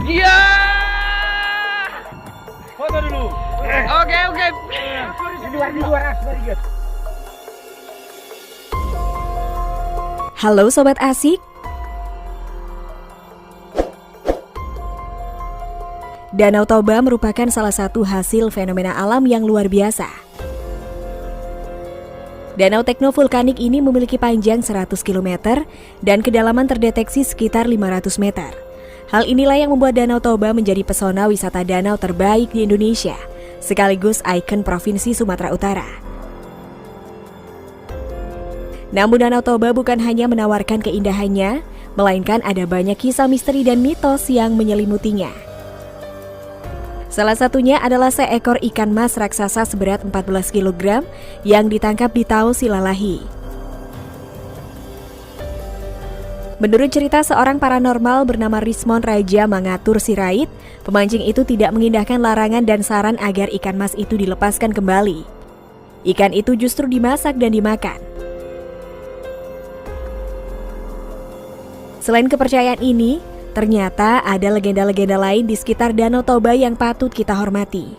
Iya. Foto dulu. Oke. Di luar. Halo Sobat Asik. Danau Toba merupakan salah satu hasil fenomena alam yang luar biasa. Danau teknovulkanik ini memiliki panjang 100 km dan kedalaman terdeteksi sekitar 500 meter. Hal inilah yang membuat Danau Toba menjadi pesona wisata danau terbaik di Indonesia, sekaligus ikon Provinsi Sumatera Utara. Namun Danau Toba bukan hanya menawarkan keindahannya, melainkan ada banyak kisah misteri dan mitos yang menyelimutinya. Salah satunya adalah seekor ikan mas raksasa seberat 14 kg yang ditangkap di Tahu Silalahi. Menurut cerita seorang paranormal bernama Rismon Raja Mangatur Sirait, pemancing itu tidak mengindahkan larangan dan saran agar ikan mas itu dilepaskan kembali. Ikan itu justru dimasak dan dimakan. Selain kepercayaan ini, ternyata ada legenda-legenda lain di sekitar Danau Toba yang patut kita hormati.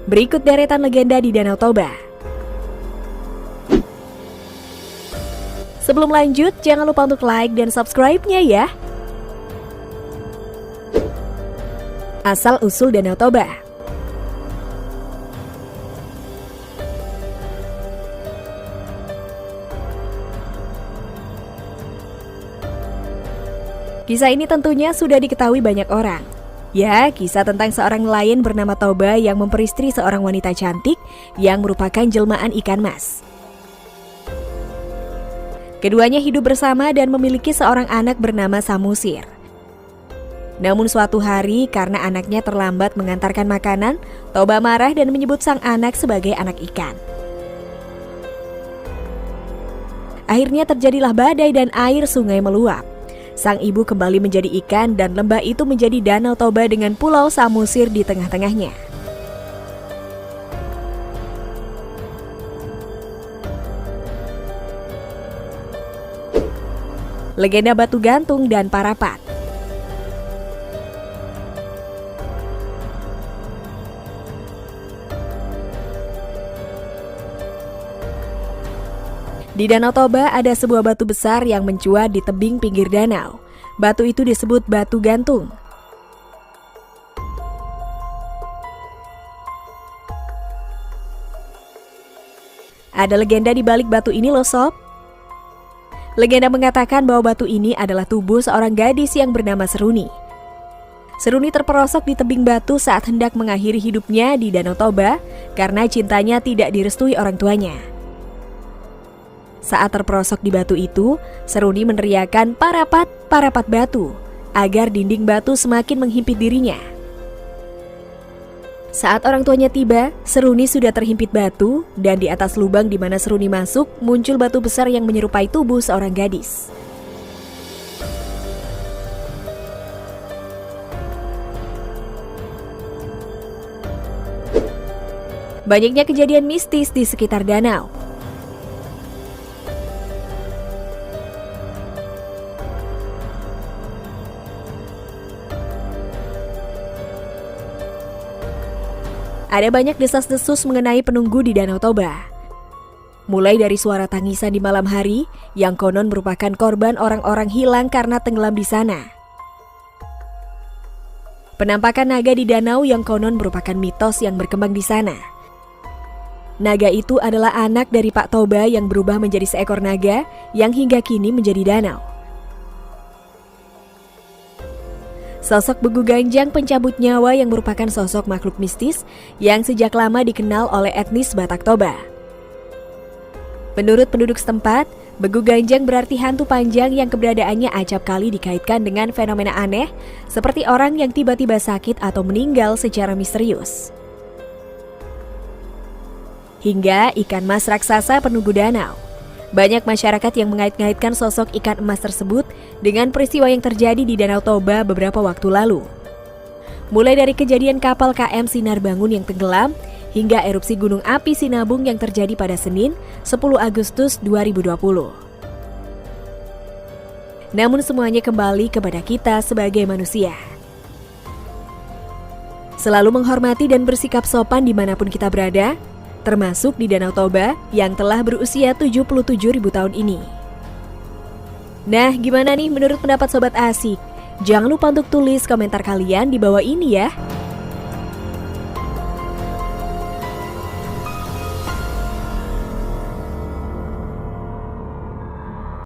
Berikut deretan legenda di Danau Toba. Sebelum lanjut, jangan lupa untuk like dan subscribe-nya ya. Asal-usul Danau Toba. Kisah ini tentunya sudah diketahui banyak orang. Ya, kisah tentang seorang nelayan bernama Toba yang memperistri seorang wanita cantik yang merupakan jelmaan ikan mas. Keduanya hidup bersama dan memiliki seorang anak bernama Samusir. Namun suatu hari karena anaknya terlambat mengantarkan makanan, Toba marah dan menyebut sang anak sebagai anak ikan. Akhirnya terjadilah badai dan air sungai meluap. Sang ibu kembali menjadi ikan dan lembah itu menjadi Danau Toba dengan pulau Samusir di tengah-tengahnya. Legenda batu gantung dan parapat. Di Danau Toba ada sebuah batu besar yang mencuat di tebing pinggir danau. Batu itu disebut batu gantung. Ada legenda di balik batu ini loh sob. Legenda mengatakan bahwa batu ini adalah tubuh seorang gadis yang bernama Seruni. Seruni terperosok di tebing batu saat hendak mengakhiri hidupnya di Danau Toba karena cintanya tidak direstui orang tuanya. Saat terperosok di batu itu, Seruni meneriakkan parapat, parapat batu, agar dinding batu semakin menghimpit dirinya. Saat orang tuanya tiba, Seruni sudah terhimpit batu, dan di atas lubang di mana Seruni masuk, muncul batu besar yang menyerupai tubuh seorang gadis. Banyaknya kejadian mistis di sekitar danau. Ada banyak desas-desus mengenai penunggu di Danau Toba. Mulai dari suara tangisan di malam hari yang konon merupakan korban orang-orang hilang karena tenggelam di sana. Penampakan naga di danau yang konon merupakan mitos yang berkembang di sana. Naga itu adalah anak dari Pak Toba yang berubah menjadi seekor naga yang hingga kini menjadi danau. Sosok Begu Ganjang pencabut nyawa yang merupakan sosok makhluk mistis yang sejak lama dikenal oleh etnis Batak Toba. Menurut penduduk setempat, Begu Ganjang berarti hantu panjang yang keberadaannya acap kali dikaitkan dengan fenomena aneh seperti orang yang tiba-tiba sakit atau meninggal secara misterius. Hingga ikan mas raksasa penunggu danau. Banyak masyarakat yang mengait-ngaitkan sosok ikan emas tersebut dengan peristiwa yang terjadi di Danau Toba beberapa waktu lalu. Mulai dari kejadian kapal KM Sinar Bangun yang tenggelam, hingga erupsi gunung api Sinabung yang terjadi pada Senin, 10 Agustus 2020. namun semuanya kembali kepada kita sebagai manusia. Selalu menghormati dan bersikap sopan dimanapun kita berada, termasuk di Danau Toba yang telah berusia 77.000 tahun ini. Nah, gimana nih menurut pendapat Sobat Asik? Jangan lupa untuk tulis komentar kalian di bawah ini ya.